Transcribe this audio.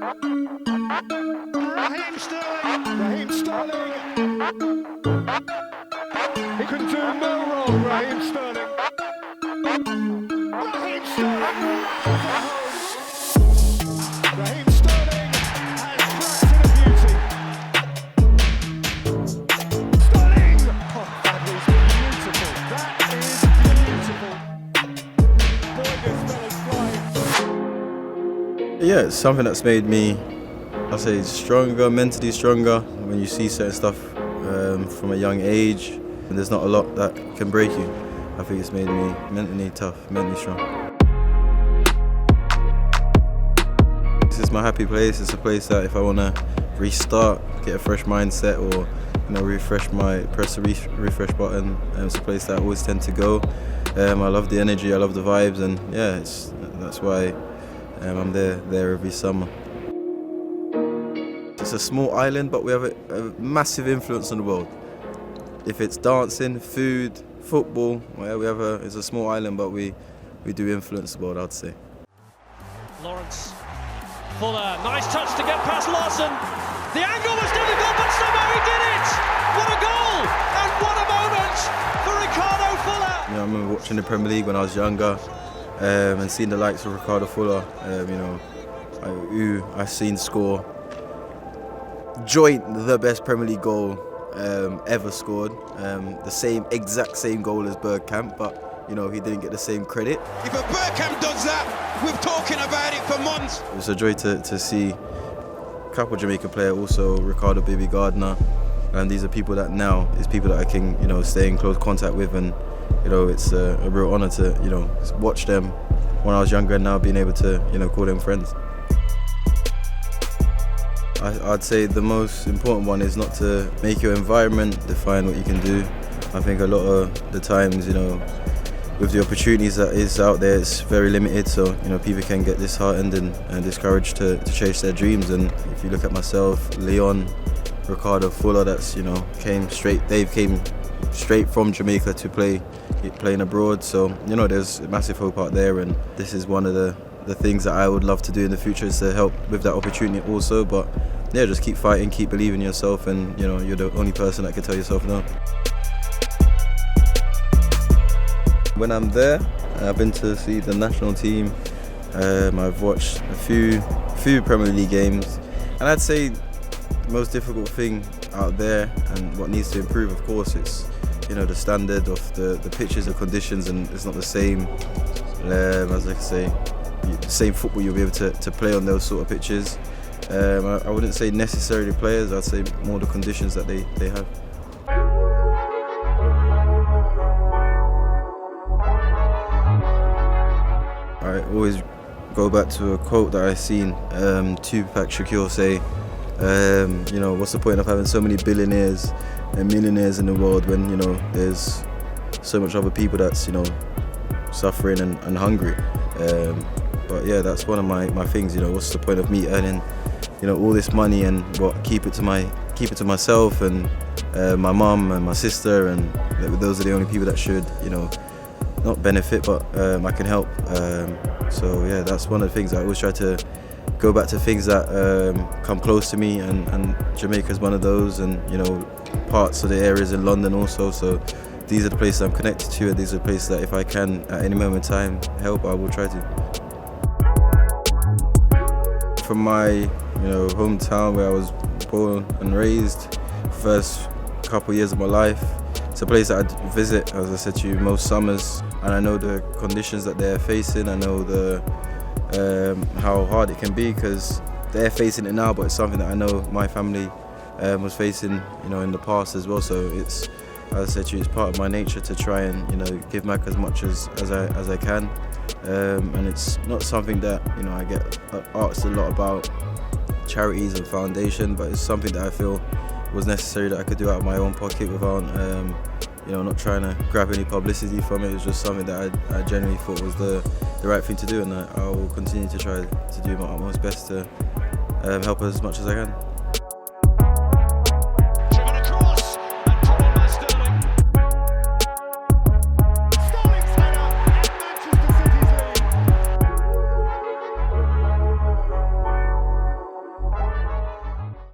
Raheem Sterling. Raheem Sterling. He can do no wrong, Raheem Sterling. Raheem Sterling. Raheem Sterling has cracked in a beauty. Sterling! Oh, that is beautiful. That is beautiful. Boy, this fella's flying. Yeah, it's something that's made me, I'll say, stronger, mentally stronger. When you see certain stuff from a young age, and there's not a lot that can break you. I think it's made me mentally tough, mentally strong. This is my happy place. It's a place that if I want to restart, get a fresh mindset, or press the refresh button, it's a place that I always tend to go. I love the energy, I love the vibes, and yeah, that's why I'm there every summer. It's a small island, but we have a massive influence on the world. If it's dancing, food, football, well, it's a small island, but we do influence the world, I'd say. Lawrence, Fuller, nice touch to get past Lawson. The angle was difficult, but somehow he did it! What a goal! And what a moment for Ricardo Fuller! I remember watching the Premier League when I was younger, and seeing the likes of Ricardo Fuller. I've seen score joint the best Premier League goal ever scored. The exact same goal as Bergkamp, but he didn't get the same credit. If a Bergkamp does that, we're talking about it for months. It was a joy to see a couple of Jamaican players, also Ricardo Baby Gardner, and these are people that now is people that I can stay in close contact with, and it's a real honour to watch them when I was younger, and now being able to call them friends. I'd say the most important one is not to make your environment define what you can do. I think a lot of the times, with the opportunities that is out there, it's very limited, so people can get disheartened and discouraged to chase their dreams. And if you look at myself, Leon, Ricardo Fuller, came straight from Jamaica to playing abroad, so there's a massive hope out there, and this is one of the things that I would love to do in the future, is to help with that opportunity also. But yeah, just keep fighting, keep believing in yourself, and you're the only person that can tell yourself no. When I'm there, I've been to see the national team. I've watched a few Premier League games, and I'd say the most difficult thing out there, and what needs to improve, of course, it's the standard of the pitches, the conditions, and it's not the same as I say, the same football you'll be able to play on those sort of pitches. I wouldn't say necessarily players, I'd say more the conditions that they have. I always go back to a quote that I seen Tupac Shakur say, what's the point of having so many billionaires and millionaires in the world when there's so much other people that's suffering and hungry. But yeah, that's one of my things. What's the point of me earning all this money and keep it to myself and my mum and my sister, and those are the only people that should not benefit, but I can help. So yeah, that's one of the things I always try to go back to, things that come close to me, and Jamaica's one of those, and parts of the areas in London also. So these are the places I'm connected to, and these are the places that if I can at any moment in time help, I will try to. From my hometown where I was born and raised, first couple of years of my life, it's a place that I visit, as I said to you, most summers, and I know the conditions that they're facing. I know how hard it can be, because they're facing it now, but it's something that I know my family was facing in the past as well. So it's, as I said to you, it's part of my nature to try and give back as much as I can, and it's not something that I get asked a lot about charities and foundation, but it's something that I feel was necessary that I could do out of my own pocket without not trying to grab any publicity from it. It was just something that I genuinely thought was the right thing to do, and I will continue to try to do my utmost best to help as much as I can.